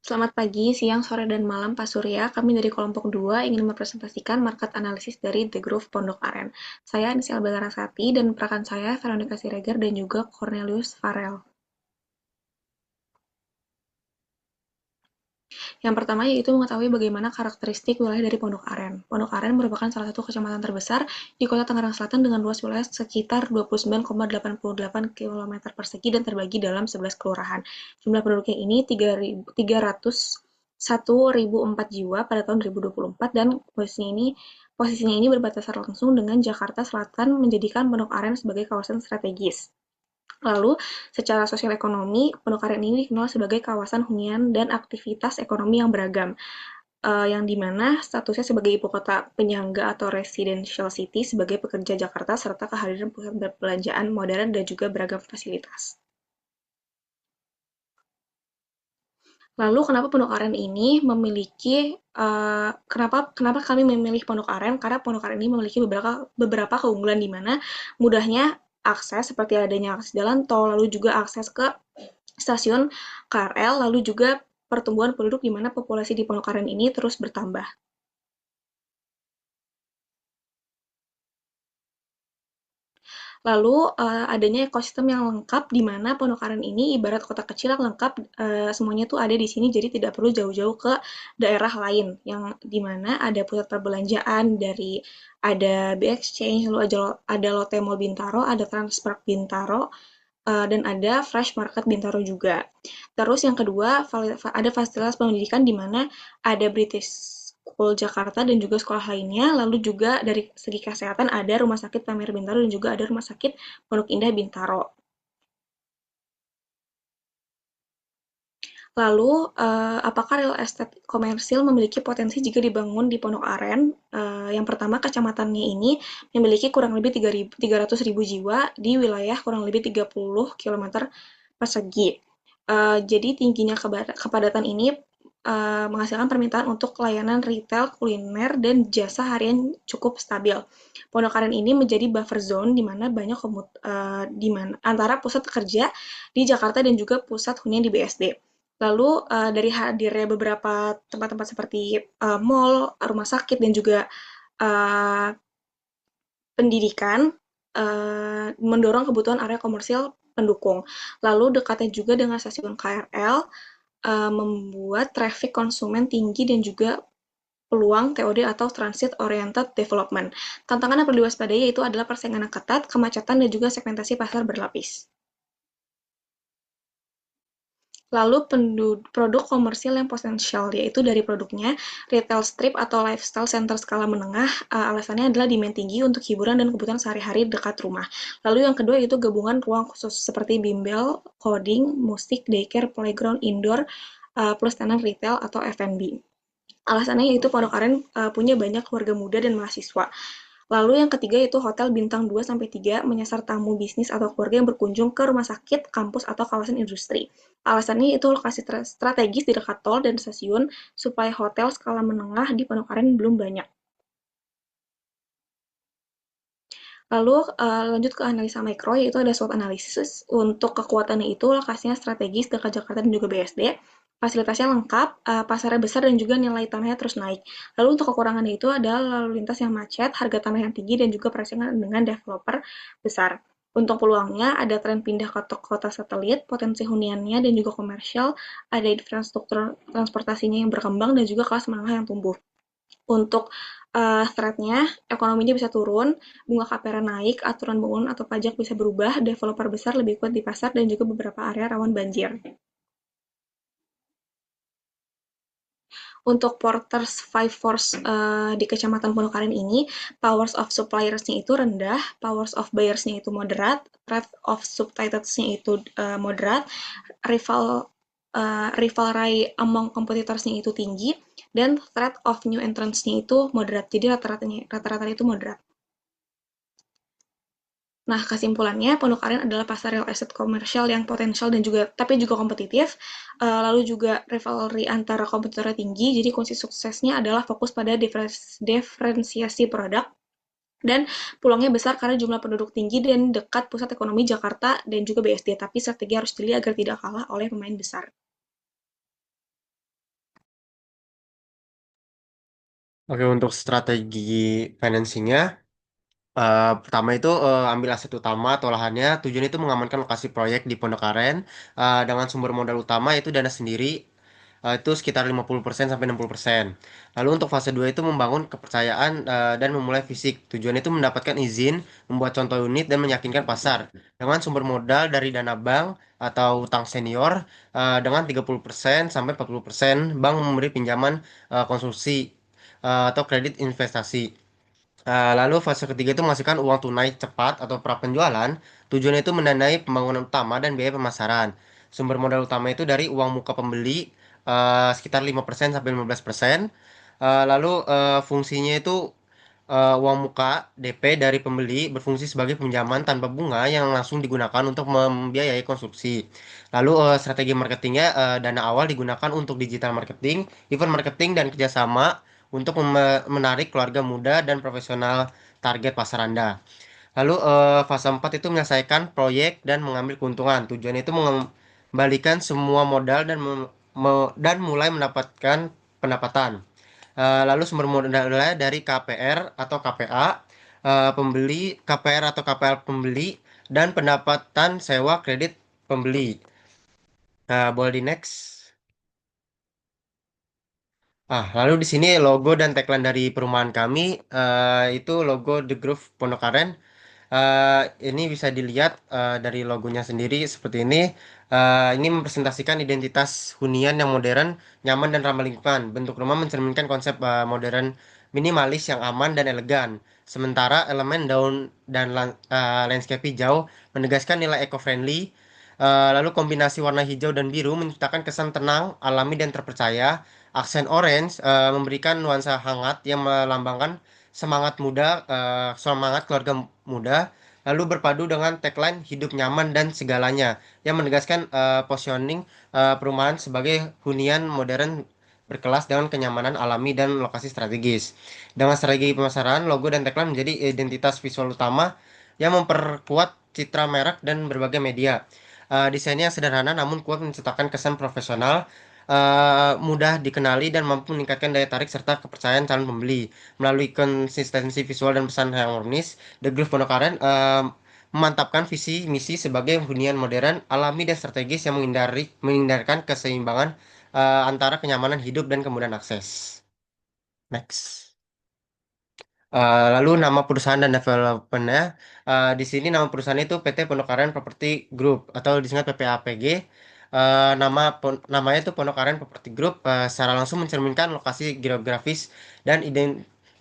Selamat pagi, siang, sore, dan malam Pak Surya. Kami dari kelompok 2 ingin mempresentasikan market analisis dari The Grove Pondok Aren. Saya Anissa Balarasati dan rekan saya Veronica Siregar dan juga Cornelius Farel. Yang pertama yaitu mengetahui bagaimana karakteristik wilayah dari Pondok Aren. Pondok Aren merupakan salah satu kecamatan terbesar di Kota Tangerang Selatan dengan luas wilayah sekitar 29,88 km persegi dan terbagi dalam 11 kelurahan. Jumlah penduduknya ini 301.004 jiwa pada tahun 2024 dan posisinya ini berbatasan langsung dengan Jakarta Selatan menjadikan Pondok Aren sebagai kawasan strategis. Lalu, secara sosial ekonomi, Penukaran ini dikenal sebagai kawasan hunian dan aktivitas ekonomi yang beragam, yang dimana statusnya sebagai ibu kota penyangga atau residential city sebagai pekerja Jakarta serta kehadiran pusat perbelanjaan modern dan juga beragam fasilitas. Lalu kenapa Pondok Aren ini memiliki kenapa kami memilih Pondok Aren? Karena Pondok Aren ini memiliki beberapa keunggulan di mana mudahnya akses seperti adanya akses jalan tol, lalu juga akses ke stasiun KRL, lalu juga pertumbuhan penduduk di mana populasi di Pondok Aren ini terus bertambah. Lalu adanya ekosistem yang lengkap di mana Pondokaran ini ibarat kota kecil yang lengkap, semuanya tuh ada di sini jadi tidak perlu jauh-jauh ke daerah lain yang di mana ada pusat perbelanjaan dari ada B-Exchange, lalu ada Lotte Mall Bintaro, ada Transpark Bintaro, dan ada Fresh Market Bintaro juga. Terus yang kedua, ada fasilitas pendidikan di mana ada British School Jakarta dan juga sekolah lainnya. Lalu juga dari segi kesehatan ada Rumah Sakit Pamer Bintaro dan juga ada Rumah Sakit Pondok Indah Bintaro. Lalu, apakah real estate komersil memiliki potensi jika dibangun di Pondok Aren? Yang pertama, kecamatannya ini memiliki kurang lebih 300.000 jiwa di wilayah kurang lebih 30 kilometer persegi. Jadi tingginya kepadatan ini menghasilkan permintaan untuk layanan retail, kuliner, dan jasa harian cukup stabil. Pondokaren ini menjadi buffer zone di mana banyak di mana antara pusat kerja di Jakarta dan juga pusat hunian di BSD. Lalu dari hadirnya beberapa tempat-tempat seperti mall, rumah sakit, dan juga uh, pendidikan mendorong kebutuhan area komersial pendukung. Lalu dekatnya juga dengan stasiun KRL membuat traffic konsumen tinggi dan juga peluang TOD atau Transit Oriented Development. Tantangan yang perlu diwaspadai yaitu adalah persaingan yang ketat, kemacetan, dan juga segmentasi pasar berlapis. Lalu produk komersil yang potensial, yaitu dari produknya retail strip atau lifestyle center skala menengah, alasannya adalah demand tinggi untuk hiburan dan kebutuhan sehari-hari dekat rumah. Lalu yang kedua yaitu gabungan ruang khusus seperti bimbel, coding, musik, daycare, playground, indoor, plus tenan retail atau F&B. Alasannya yaitu Pondok Aren punya banyak keluarga muda dan mahasiswa. Lalu yang ketiga yaitu hotel bintang 2-3 menyasar tamu bisnis atau keluarga yang berkunjung ke rumah sakit, kampus, atau kawasan industri. Alasannya itu lokasi strategis di dekat tol dan stasiun, supaya hotel skala menengah di Pondokaren belum banyak. Lalu lanjut ke analisa mikro, yaitu ada SWOT analisis. Untuk kekuatannya itu lokasinya strategis dekat Jakarta dan juga BSD, fasilitasnya lengkap, pasarnya besar dan juga nilai tanahnya terus naik. Lalu untuk kekurangannya itu adalah lalu lintas yang macet, harga tanah yang tinggi, dan juga persaingan dengan developer besar. Untuk peluangnya, ada tren pindah ke kota satelit, potensi huniannya dan juga komersial, ada infrastruktur transportasinya yang berkembang, dan juga kelas menengah yang tumbuh. Untuk threat-nya, ekonominya bisa turun, bunga KPR naik, aturan bangunan atau pajak bisa berubah, developer besar lebih kuat di pasar, dan juga beberapa area rawan banjir. Untuk Porter's Five Force di Kecamatan Pondokaren ini, powers of suppliersnya itu rendah, powers of buyersnya itu moderat, threat of subtitles-nya itu moderat, rivalry among competitors-nya itu tinggi, dan threat of new entrants-nya itu moderat. Jadi rata-rata itu moderat. Nah, kesimpulannya, Pondok Aren adalah pasar real estate komersial yang potensial dan juga tapi juga kompetitif. Lalu juga rivalry antara kompetitornya tinggi, jadi kunci suksesnya adalah fokus pada diferensiasi produk dan peluangnya besar karena jumlah penduduk tinggi dan dekat pusat ekonomi Jakarta dan juga BSD. Tapi strategi harus dilihat agar tidak kalah oleh pemain besar. Oke, untuk strategi financingnya, pertama itu ambil aset utama atau lahannya. Tujuan itu mengamankan lokasi proyek di Pondok Aren dengan sumber modal utama yaitu dana sendiri itu sekitar 50% sampai 60%. Lalu untuk fase 2 itu membangun kepercayaan dan memulai fisik. Tujuan itu mendapatkan izin, membuat contoh unit dan meyakinkan pasar dengan sumber modal dari dana bank atau utang senior dengan 30% sampai 40%. Bank memberi pinjaman konsumsi atau kredit investasi. Lalu fase ketiga itu menghasilkan uang tunai cepat atau pra penjualan. Tujuannya itu mendanai pembangunan utama dan biaya pemasaran. Sumber modal utama itu dari uang muka pembeli sekitar 5% sampai 15%. Lalu fungsinya itu uang muka DP dari pembeli berfungsi sebagai pinjaman tanpa bunga yang langsung digunakan untuk membiayai konstruksi. Lalu strategi marketingnya dana awal digunakan untuk digital marketing, event marketing dan kerjasama untuk menarik keluarga muda dan profesional target pasar Anda. Lalu fase 4 itu menyelesaikan proyek dan mengambil keuntungan. Tujuan itu mengembalikan semua modal dan mulai mendapatkan pendapatan. Lalu sumber modalnya dari KPR atau KPA, pembeli KPR atau KPL pembeli dan pendapatan sewa kredit pembeli. Boleh di next. Lalu di sini logo dan tagline dari perumahan kami itu logo The Groove Pondok Aren. Ini bisa dilihat dari logonya sendiri seperti ini. Ini mempresentasikan identitas hunian yang modern, nyaman dan ramah lingkungan. Bentuk rumah mencerminkan konsep modern minimalis yang aman dan elegan. Sementara elemen daun dan landscape hijau menegaskan nilai eco-friendly. Lalu kombinasi warna hijau dan biru menciptakan kesan tenang, alami dan terpercaya. Aksen orange memberikan nuansa hangat yang melambangkan semangat keluarga muda, lalu berpadu dengan tagline hidup nyaman dan segalanya yang menegaskan positioning perumahan sebagai hunian modern berkelas dengan kenyamanan alami dan lokasi strategis. Dengan strategi pemasaran, logo dan tagline menjadi identitas visual utama yang memperkuat citra merek dan berbagai media. Desainnya yang sederhana namun kuat menciptakan kesan profesional, mudah dikenali dan mampu meningkatkan daya tarik serta kepercayaan calon pembeli. Melalui konsistensi visual dan pesan yang harmonis, The Groove Ponokaren memantapkan visi misi sebagai hunian modern, alami dan strategis yang menghindarkan keseimbangan antara kenyamanan hidup dan kemudahan akses. Next. Lalu nama perusahaan dan developernya, di sini nama perusahaan itu PT Pondokaran Property Group atau disingkat PPAPG. Namanya itu Pondokaran Property Group secara langsung mencerminkan lokasi geografis dan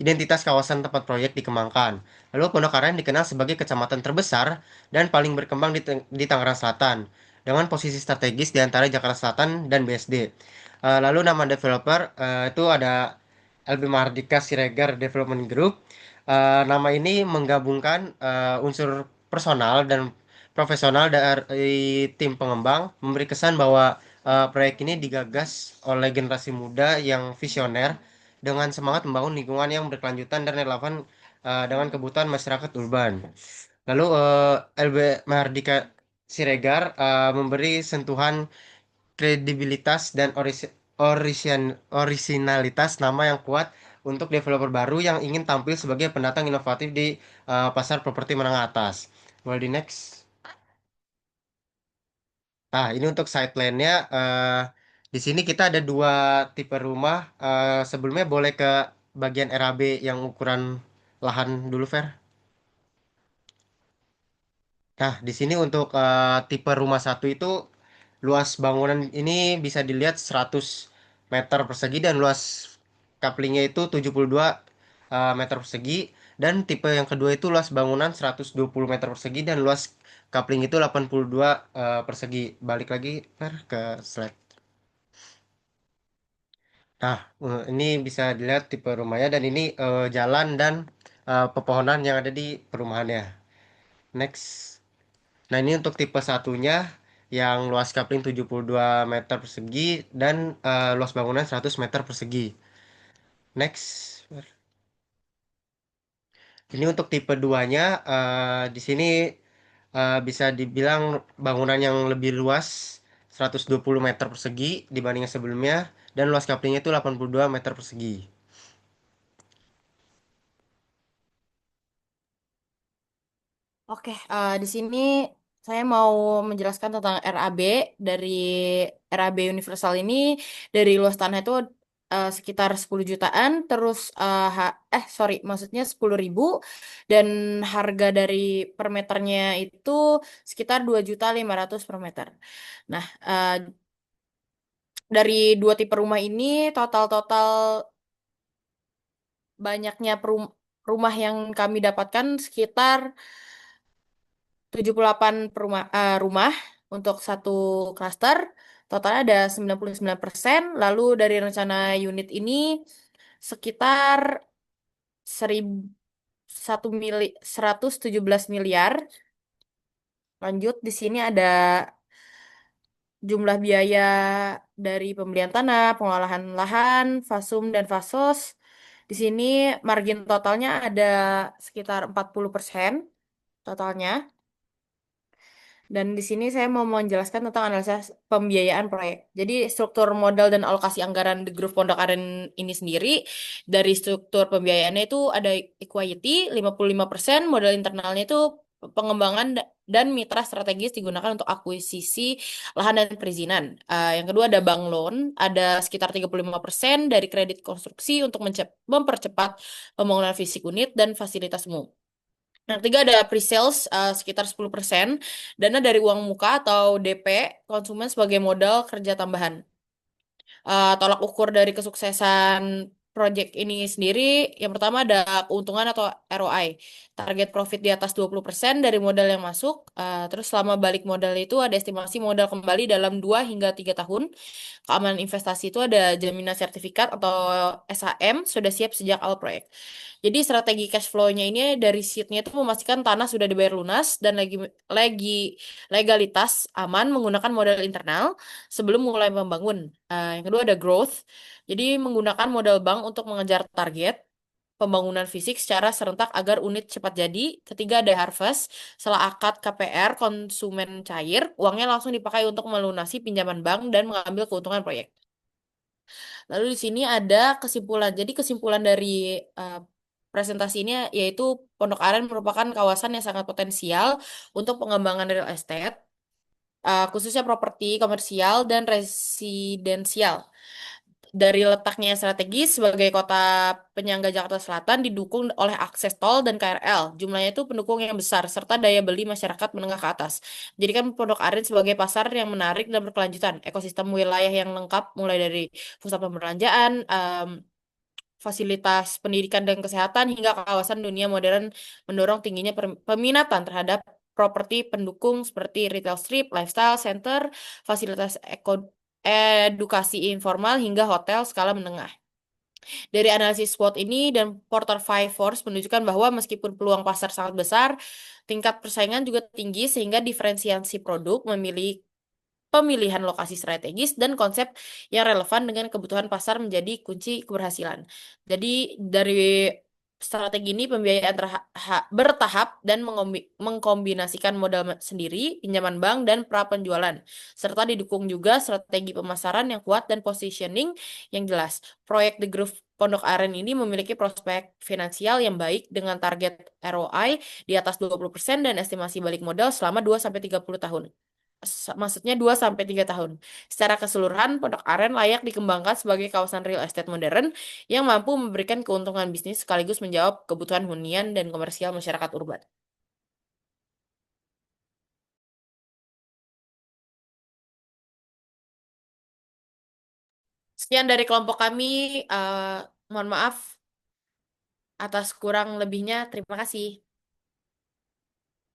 identitas kawasan tempat proyek dikembangkan. Lalu Pondokaran dikenal sebagai kecamatan terbesar dan paling berkembang di Tangerang Selatan dengan posisi strategis di antara Jakarta Selatan dan BSD. Lalu nama developer itu ada LB Mahardika Siregar Development Group. Nama ini menggabungkan unsur personal dan profesional dari tim pengembang, memberi kesan bahwa proyek ini digagas oleh generasi muda yang visioner dengan semangat membangun lingkungan yang berkelanjutan dan relevan dengan kebutuhan masyarakat urban. Lalu LB Mahardika Siregar memberi sentuhan kredibilitas dan orisinalitas nama yang kuat untuk developer baru yang ingin tampil sebagai pendatang inovatif di pasar properti menengah atas. Boleh di next. Ini untuk site plan-nya. Di sini kita ada dua tipe rumah. Sebelumnya boleh ke bagian RAB yang ukuran lahan dulu, Fer. Nah, di sini untuk tipe rumah satu itu luas bangunan ini bisa dilihat 100 meter persegi dan luas kaplingnya itu 72 meter persegi, dan tipe yang kedua itu luas bangunan 120 meter persegi dan luas kapling itu 82 persegi. Balik lagi Fer, ke slide. Ini bisa dilihat tipe rumahnya dan ini jalan dan pepohonan yang ada di perumahannya. Next. Nah, ini untuk tipe satunya yang luas kapling 72 meter persegi dan luas bangunan 100 meter persegi. Next. Ini untuk tipe 2-nya di sini bisa dibilang bangunan yang lebih luas 120 meter persegi dibanding yang sebelumnya dan luas kaplingnya itu 82 meter persegi. Oke, di sini saya mau menjelaskan tentang RAB. Dari RAB Universal ini, dari luas tanah itu sekitar 10 jutaan, terus sorry, maksudnya 10.000, dan harga dari per meternya itu sekitar 2.500.000 per meter. Nah, dari dua tipe rumah ini, total-total banyaknya rumah yang kami dapatkan sekitar 78 rumah untuk satu klaster. Totalnya ada 99%. Lalu dari rencana unit ini sekitar 117 miliar. Lanjut, di sini ada jumlah biaya dari pembelian tanah, pengolahan lahan, fasum dan fasos. Di sini margin totalnya ada sekitar 40% totalnya. Dan di sini saya mau menjelaskan tentang analisa pembiayaan proyek. Jadi struktur modal dan alokasi anggaran di Grup Pondok Aren ini sendiri, dari struktur pembiayaannya itu ada equity 55%, modal internalnya itu pengembangan dan mitra strategis digunakan untuk akuisisi lahan dan perizinan. Yang kedua ada bank loan, ada sekitar 35% dari kredit konstruksi untuk mempercepat pembangunan fisik unit dan fasilitas umum. Yang ketiga ada pre-sales sekitar 10%, dana dari uang muka atau DP konsumen sebagai modal kerja tambahan. Tolak ukur dari kesuksesan project ini sendiri, yang pertama ada keuntungan atau ROI. Target profit di atas 20% dari modal yang masuk. Terus selama balik modal itu ada estimasi modal kembali dalam 2 hingga 3 tahun. Keamanan investasi itu ada jaminan sertifikat atau SHM sudah siap sejak awal proyek. Jadi strategi cash flow-nya ini dari seed-nya itu memastikan tanah sudah dibayar lunas dan lagi legalitas aman menggunakan modal internal sebelum mulai membangun. Yang kedua ada growth. Jadi menggunakan modal bank untuk mengejar target pembangunan fisik secara serentak agar unit cepat jadi. Ketiga ada harvest. Setelah akad KPR konsumen cair, uangnya langsung dipakai untuk melunasi pinjaman bank dan mengambil keuntungan proyek. Lalu di sini ada kesimpulan. Jadi kesimpulan dari eh, presentasi ini yaitu Pondok Aren merupakan kawasan yang sangat potensial untuk pengembangan real estate, khususnya properti komersial dan residensial. Dari letaknya yang strategis sebagai kota penyangga Jakarta Selatan didukung oleh akses tol dan KRL. Jumlahnya itu pendukung yang besar serta daya beli masyarakat menengah ke atas. Jadi kan Pondok Aren sebagai pasar yang menarik dan berkelanjutan. Ekosistem wilayah yang lengkap mulai dari pusat perbelanjaan, fasilitas pendidikan dan kesehatan hingga kawasan dunia modern mendorong tingginya peminatan terhadap properti pendukung seperti retail strip, lifestyle center, fasilitas edukasi informal hingga hotel skala menengah. Dari analisis SWOT ini dan Porter Five Force menunjukkan bahwa meskipun peluang pasar sangat besar, tingkat persaingan juga tinggi sehingga diferensiasi produk memilih pemilihan lokasi strategis dan konsep yang relevan dengan kebutuhan pasar menjadi kunci keberhasilan. Jadi dari strategi ini pembiayaan bertahap dan mengkombinasikan modal sendiri, pinjaman bank, dan pra-penjualan, serta didukung juga strategi pemasaran yang kuat dan positioning yang jelas. Proyek The Groove Pondok Aren ini memiliki prospek finansial yang baik dengan target ROI di atas 20% dan estimasi balik modal selama 2 sampai 30 tahun. Maksudnya 2 sampai 3 tahun. Secara keseluruhan, Pondok Aren layak dikembangkan sebagai kawasan real estate modern yang mampu memberikan keuntungan bisnis sekaligus menjawab kebutuhan hunian dan komersial masyarakat urban. Sekian dari kelompok kami. eh, Mohon maaf atas kurang lebihnya. Terima kasih.